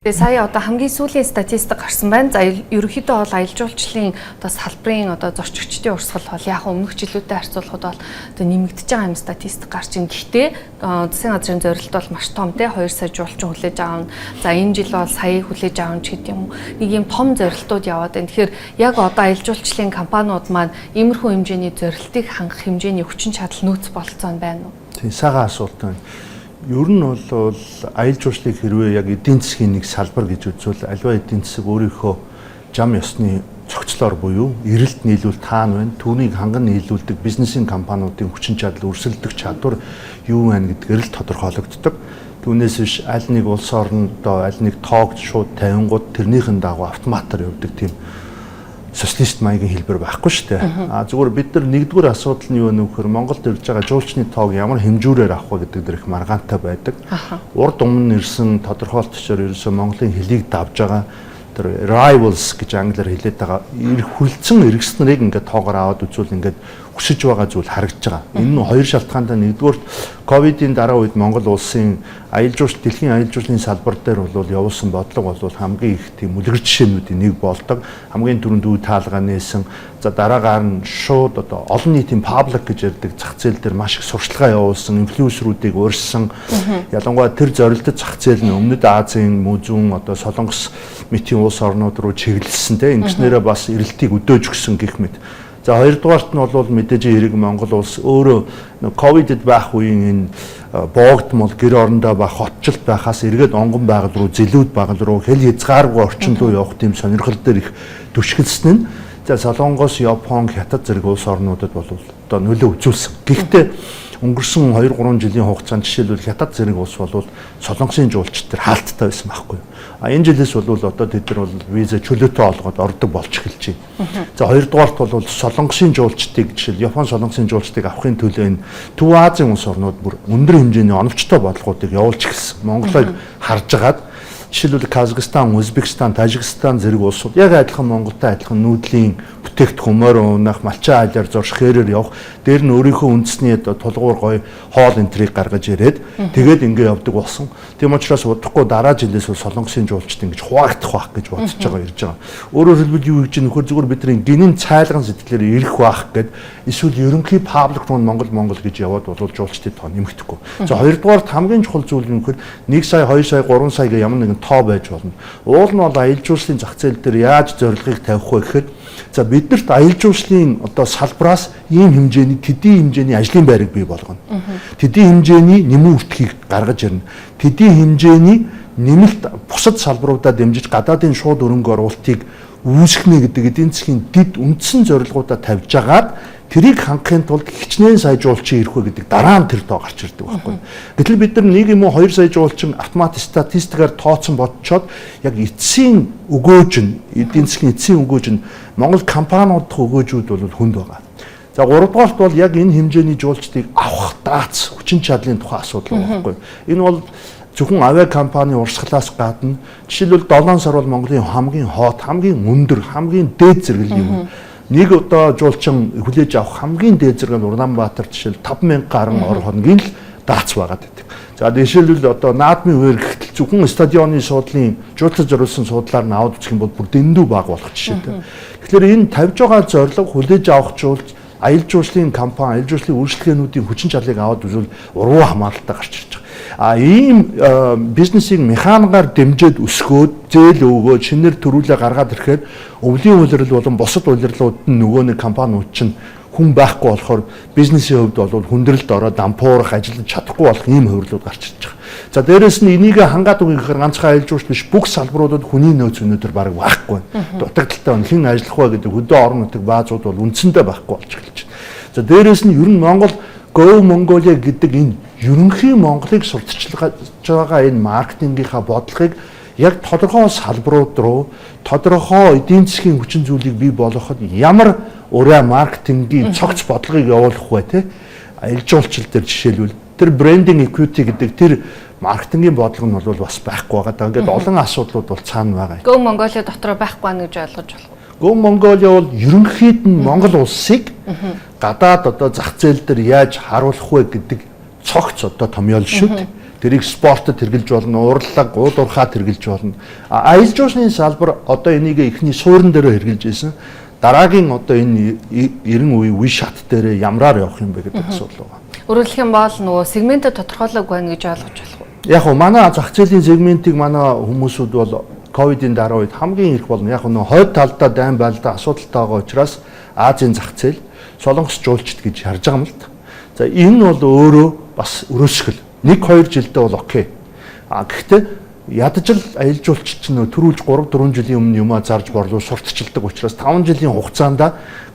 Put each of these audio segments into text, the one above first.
Тэгээ сая одоо хамгийн сүүлийн статистик гарсан байна. За ерөнхийдөө бол аялал жуулчлалын одоо салбарын одоо зорчигчдын урсгал бол яг өмнөх жилүүдэд харьцуулахад бол одоо нэмэгдэж байгаа юм статистик гарч ин. Гэхдээ засгийн газрын зорилт бол маш том те 2 сая жуулчин хүлээж авна. За энэ жил бол саяыг хүлээж авна ч гэдэг юм уу. Нэг юм том зорилтууд яваад байна. Тэгэхээр яг одоо аялал жуулчлалын компаниуд маань иймэрхүү хэмжээний зорилтыг хангах хэмжээний хүчин чадал нөөц болцсон байна уу? Тийм сайхан асуулт байна. Ер нь бол аялал жуулчлалыг хэрвээ яг эдийн засгийн нэг салбар гэж үзвэл альва эдийн засаг өөрийнхөө зам ёсны цогцлоор буюу эрэлт нийлүүл таана байна. Түүнийг ханган нийлүүлдэг бизнесийн компаниудын хүчин чадал өрсөлдөх чадвар юу байна гэдгээр л тодорхойлогддог. Түүнээс биш аль нэг улс орнодоо аль нэг тоогд шууд тавингууд тэрнийхэн дагуу автоматар явдаг тийм социалист маягийн хэлбэр байхгүй шүү дээ. Зүгээр бид нар нэгдүгээр асуудал нь юу вэ нөхөр Монголд ирж байгаа жуулчны тоог ямар хэмжүүрээр авах вэ гэдэг дээр их маргаантай байдаг. Урд өмнө ирсэн тодорхойлолтчоор ерөөсөө Монголын хэлийг давж байгаа тэр arrivals гэж англиар хэлээд байгаа хүлцэн иргэснэрийг ингээд тоогоор аваад үзвэл ингээд өсөж байгаа зүйл харагдаж байгаа. Энэ нь хоёр шалтгаантай. Нэгдүгээр ковидын дараа үед Монгол улсын аялал жуулчлал дэлхийн аялал жуулчлалын салбар дээр бол явуулсан бодлого бол хамгийн их тийм үлгэр жишээнүүдийн нэг болдог. Хамгийн түрүүнд үе таалгаа нээсэн. За дараагаар нь шууд одоо олон нийтийн паблик гэж ярддаг зах зээл дээр маш их сурчлагаа явуулсан, инфлюенсерүүдийг урьдсан. Ялангуяа тэр зорилттой зах зээл нь Өмнөд Азийн, Мөзүүн одоо Солонгос мэтийн улс орнууд руу чиглэлсэн те. Ингэснээрээ бас эрэлтийг өдөөж өгсөн гэх мэт. За хоёрдугаарт нь бол мэдээж хэрэг Монгол улс өөрөө ковидд байх үеийн энэ боогдмол гэр орондоо ба хотчлт байхаас эргээд онгон байгал руу зэлүүд байгал руу хэл хязгааргүй орчин руу явах тийм сонирхол дээр их түшгэлсэн нь за Солонгос, Япон, Хятад зэрэг улс орнуудад бол одоо нөлөө үзүүлсэн. Гэхдээ өнгөрсөн 2-3 жилийн хугацаанд жишээлбэл Хятад зэрэг улс бол Солонгосын жуулчид төр хаалттай байсан байхгүй юу? Энэ жилээс бол одоо тэд нар бол виза чөлөөтэй олгоод ордог болж эхэлж байна. За хоёрдугаарт бол Солонгосын жуулчдыг жишээл Япон Солонгосын жуулчдыг авахын төлөө энэ Төв Азийн улс орнууд бүр өндөр хэмжээний оновчтой бодлогоодыг явуулж эхэлсэн. Монголыг харж агаад жишээлбэл Казахстан, Узбекистан, Тажикстан зэрэг улсууд яг адилхан Монголтой адилхан нүүдлийн бүтээгдэхүүн морь унах, малчин айлаар зорш хээрээр явах, дээр нь өөрийнхөө үндэсний тулгуур гоё хоол энтрийг гаргаж ирээд тэгээд ингэ явдаг болсон. Тийм учраас удахгүй дараа жилээс бол Солонгосын жуулчд ингэж хуваагдах байх гэж бодож байгаа ирж байгаа. Өөрөөр хэлбэл юу гэж нөхөр зүгээр бидний гинэн цайлган сэтгэлээр ирэх байх гэд эсвэл ерөнхий паблик руу Монгол гэж яваад бол жуулчдын тоо нэмэгдэхгүй. За хоёрдугаар хамгийн чухал зүйл нь нөхөр 1 сая, 2 сая, 3 сая гэх ямар нэгэн тоо байж болно. Уул нь бол аялал жуулчлалын зах зээл дээр яаж зорилгыг тавих вэ гэхэд за биднэрт аялал жуулчлалын одоо салбраас ийм хэмжээний төдий хэмжээний ажлын байрыг бий болгоно. Төдий хэмжээний нэмэн үртгийг гаргаж ирнэ. Төдий хэмжээний нэмэлт бусад салбаруудаа дэмжиж гадаадын шууд өрөнгө оруулалтыг үүсгэнэ гэдэг эдийн засгийн дэд үндсэн зорилгоудаа тавьж агаад тэрийг хангахын тулд хичнээн сая жуулчин ирэх вэ гэдэг дараа нь тэр тоо гарч ирдэг байхгүй. Гэтэл бид нар 1 юм уу 2 сая жуулчин автомат статистикаар тооцсон бодцоод яг эцсийн өгөөж нь эдийн засгийн эцсийн өгөөж нь Монгол компаниудах өгөөжүүд бол хүнд байгаа. За 3 дугаарт бол яг энэ хэмжээний жуулчдыг авах дац хүчин чадлын тухай асуудал байхгүй. Энэ бол зөвхөн авиа компани урсгалаас гадна жишээлбэл 7 сар бол Монголын хамгийн хоот, хамгийн өндөр, хамгийн дээд зэрэглэл юм. Нэг одоо жуулчин хүлээж авах хамгийн дээд зэрэг нь Улаанбаатар жишээл 5000 гаруй ор хоногийн л даац байгаад байдаг. За жишээлбэл одоо наадмын үеэр гэтэл зөвхөн стадионы суудлын жуулчид зориулсан суудлаар нь аваад үзэх юм бол бүр дэндүү бага болох жишээтэй. Тэгэхээр энэ тавьж байгаа зорилго хүлээж авах жуулч аялал жуулчлалын компани, аялал жуулчлалын үйлчлэгээнүүдийн хүчин чадлыг аваад үзвэл уруу хамааралтай гарч ирж байгаа. Ийм бизнесийг механигаар дэмжиж өсгөөд, зээл өгөөд, шинээр төрүүлээ гаргаад ирэхэд өвлийн улирал болон бусад улирлууд нь нөгөө нэг компаниуд чинь хүн байхгүй болохоор бизнесийн хувьд бол хүндрэлд ороод дампуурах, ажиллаж чадахгүй болох ийм хувирлууд гарч ирж байгаа. За дээрэс нь энийг хангаад өгөх гэхээр ганцхан аялал жуулчлал биш бүх салбаруудад хүний нөөц өнөөдөр бараг байхгүй байна. Дутагдaltaй хэн ажиллах вэ гэдэг хөдөө орон нутаг баазууд бол үндсэндээ байхгүй болж эхэлж байна. За дээрэс нь ер нь Монгол Go Mongolia гэдэг энэ ерөнхий Монголыг сурталчилж байгаа энэ маркетингийнхаа бодлогыг яг тодорхой салбарууд руу тодорхой эдийн засгийн хүчин зүйлийг бий болгоход ямар ураа маркетингийн цогц бодлогыг явуулах вэ те аялал жуулчлал дээр жишээлбэл тэр брендинг equity гэдэг тэр маркетингийн бодлого нь бол бас байхгүй байгаа. Ингээд олон асуудлууд бол цаана байгаа. Go Mongolia дотроо байхгүй байна гэж ойлгож болох уу? Go Mongolia бол ерөнхийд нь Монгол улсыг гадаад одоо зах зээл дээр яаж харуулах вэ гэдэг цогц одоо томьёол шүү дээ. Тэрийг спортод хэрэгжилж болно, урлаг, уулуурхаад хэрэгжилж болно. Аялал жуулчны салбар одоо энийг эхний суурин дээр хэрэгжилж байсан. Дараагийн одоо энэ 90 үе шат дээр ямраар явах юм бэ гэдэг асуудал байна. Өөрөлдөх юм бол нөгөө сегментэд тодорхойлог байна гэж ойлгож болох уу? Яг нь манай зах зээлийн сегментийг манай хүмүүсүүд бол ковидын дараа үед хамгийн их болно. Яг нь хойд талдаа дайн байлдаа асуудалтай байгаа учраас Азийн зах зээл солонгос жуулчд гэж харж байгаа юм л та. За энэ бол өөрөө бас өрөөсгөл 1-2 жилдээ бол окей. Гэхдээ ядаж л аялал жуулч чинь төрүүлж 3-4 жилийн өмнө юмаа зарж борлуу сурталчилдаг учраас 5 жилийн хугацаанд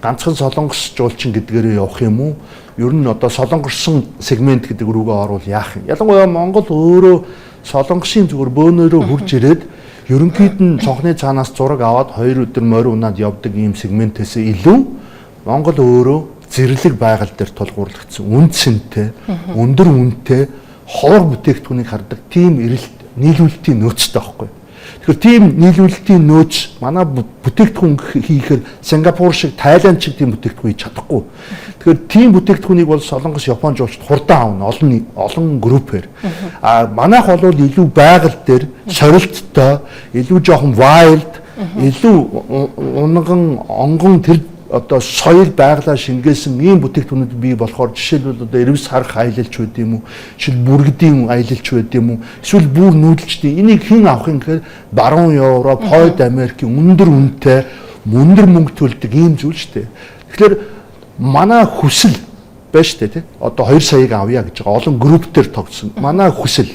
ганцхан солонгос жуулчин гэдгээрээ явах юм уу? Ер нь одоо солонгорсон сегмент гэдэг рүүгээ орвол яах юм? Ялангуяа Монгол өөрөө солонгосын зүгээр бөөнөрөө хурж ирээд ерөнхийд нь цонхны цаанаас зураг аваад 2 өдөр морь унаад явдаг ийм сегментээс илүү Монгол өөрөө зэрлэг байгаль дээр тулгуурлагдсан үнцэнтэй, өндөр үнэтэй ховор бүтээгдэхүүнийг хардаг тийм эрэлт нийлүүлэлтийн нөөцтэй байхгүй. Тэгэхээр тийм нийлүүлэлтийн нөөц манай бүтээгдэхүүн хийхээр Сингапур шиг, Тайланд шиг тийм бүтээгдэхүүн хийж чадахгүй. Тэгэхээр тийм бүтээгдэхүүнийг бол солонгос, Япон жуулчд хурдан аавна олон группээр. Манайх бол илүү байгаль дээр сорилттой, илүү жоохон wild, илүү унган онгон тэр одоо соёл байглаа шингээсэн ийм бүтээгдэхүүнүүд бий болохоор жишээлбэл одоо эрвс харах аялалч байд юм уу, эсвэл бүргэдийн аялалч байд юм уу, эсвэл бүр нүүдэлчдийн энийг хэн авах юм гэхээр баруун Европ, Хойд Америкийн өндөр үнэтэй, өндөр мөнгө төлдөг ийм зүйл шүү дээ. Тэгэхээр манай хүсэл байна шүү дээ, тий. Одоо 2 саяыг авъя гэж байгаа олон групп төр тогтсон. Манай хүсэл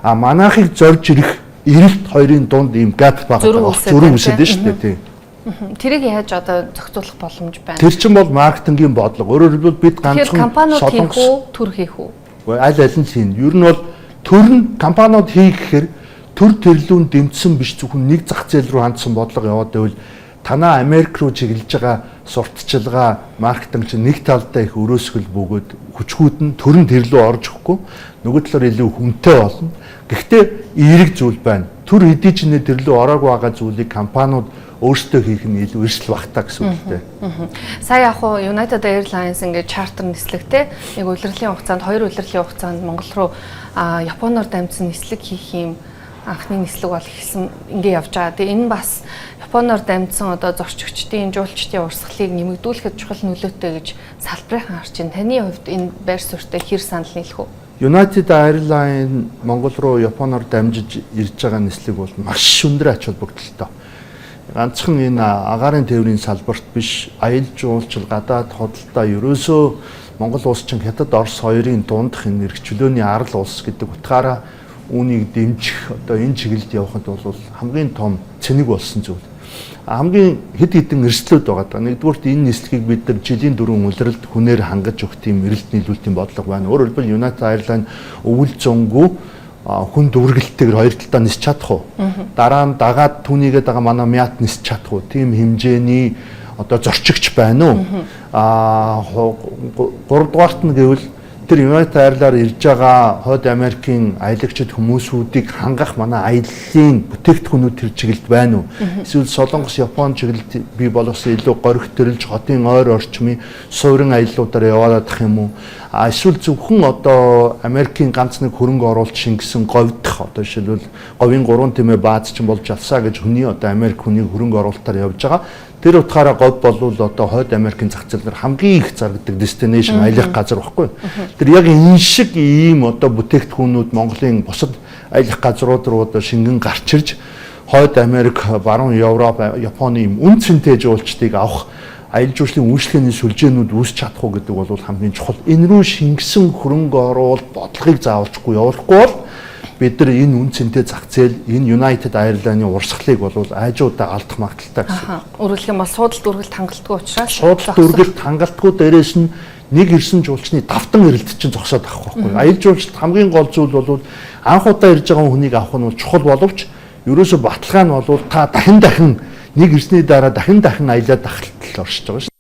манайхыг зорж ирэх эрэлт хоёрын дунд ийм gap байгаа зүрх үсэл дээ шүү дээ, тий. Тэрийг яаж одоо зохицуулах боломж байна? Тэр чинь бол маркетингийн бодлого. Өөрөөр хэлбэл бид ганцхан компаниуд хийх үү, төр хийх үү? Аль нь хийн. Ер нь бол төр нь компаниуд хийх гэхээр төр төрлүүн дэмжсэн биш зөвхөн нэг зах зээл рүү хандсан бодлого яваад байвал танаа Америк руу чиглэж байгаа сурталчилгаа, маркетинг чинь нэг талдаа их өрөөсгөл бөгөөд хүчгүүд нь төрөнд тэрлүү орж ирэхгүй нөгөө талаар илүү хүнтэй болно. Гэхдээ эерэг зүйл байна. Төр хэдий ч нэ тэрлүү ороогүй байгаа зүйлийг компаниуд өөрсдөө хийх нь илүү эрсдэл багтаа гэсэн үг дээ. Сая яг уу United Airlines ингээд чартер нислэгтэй нэг улирлын хугацаанд 2 улирлын хугацаанд Монгол руу Японоор дамжсан нислэг хийх юм анхны нислэг бол ихсэн ингээд явж байгаа. Тэгээ энэ бас Японоор дамжсан одоо зорчигчдын, жуулчдын урсгалыг нэмэгдүүлэхэд чухал нөлөөтэй гэж салбарын харж байна. Таны хувьд энэ байр суурьтай хэр санал нийлэх үү? United Airlines Монгол руу Японоор дамжиж ирж байгаа нислэг бол маш өндөр ач холбогдолтой. Ганцхан энэ агаарын тээврийн салбарт биш аялал жуулчлал гадаад худалдаа ерөөсөө Монгол улс чинь Хятад, Орос хоёрын дундх энэ эрхчлөөний арал улс гэдэг утгаараа үүнийг дэмжих одоо энэ чиглэлд явахад бол хамгийн том цэник болсон зүйл. Хамгийн хэд хэдэн эрсдлүүд байгаа. Нэгдүгürt энэ нислэгийг бид нар жилийн 4 улиралд хүнээр хангаж өгөх тийм эрэлт нийлүүлэлтийн бодлого байна. Өөрөөр хэлбэл United Airlines өвөл зөнгөө хүн дүргэлтэйгээр хоёр талдаа нисч чадах уу? Дараа нь дагаад түүнийгээд байгаа манай мят нисч чадах уу? Тийм хэмжээний одоо зорчигч байна уу? 3 дугаарт нь гэвэл тэр United Airlines ирж байгаа Хойд Америкийн аялагчид хүмүүсүүдийг хангах манай аяллаа бүтээгдэхүүнүүд тэр чиглэлд байна уу? Эсвэл Солонгос, Япон чиглэлд бий болгосон илүү горих төрөлж хотын ойр орчмын суурин аяллуудаар яваадах юм уу? Эсвэл зөвхөн одоо Америкийн ганц нэг хөрөнгө оруулалт шингэсэн говьдох одоо жишээлбэл говийн 3 тэмээ бааз чинь болж авсаа гэж хүний одоо Америк хүний хөрөнгө оруулалтаар явж байгаа. Тэр утгаараа говь болвол одоо Хойд Америкийн зах зээлээр хамгийн их зарагддаг destination аялах газар баггүй. Тэр яг энэ шиг ийм одоо бүтээгдэхүүнүүд Монголын бусад аялах газрууд руу одоо шингэн гарч ирж Хойд Америк, баруун Европ, Японы ийм үн цэнтэй жуулчдыг авах аялал жуулчлалын үйлчлэгээний сүлжээнүүд үүсч чадах уу гэдэг бол хамгийн чухал. Энэ рүү шингэсэн хөрөнгө оруулалт бодлогыг заавалжгүй явуулахгүй бол бид нар энэ үн цэнтэй зах зээл, энэ United Airlines-ийн урсгалыг бол айжуудаа алдах магадaltaй гэсэн. Өөрөлдөх юм бол суудалт үргэлт хангалтгүй учраас суудалт үргэлт хангалтгүй дээрээс нь нэг ирсэн жуулчны давтан эрэлт чинь зогсоод авах байхгүй. Аялал жуулчлалт хамгийн гол зүйл бол анх удаа ирж байгаа хүнийг авах нь чухал боловч ерөөсө баталгаа нь бол та дахин нэг ирсний дараа дахин аялаад ахалтал оршиж байгаа шүү.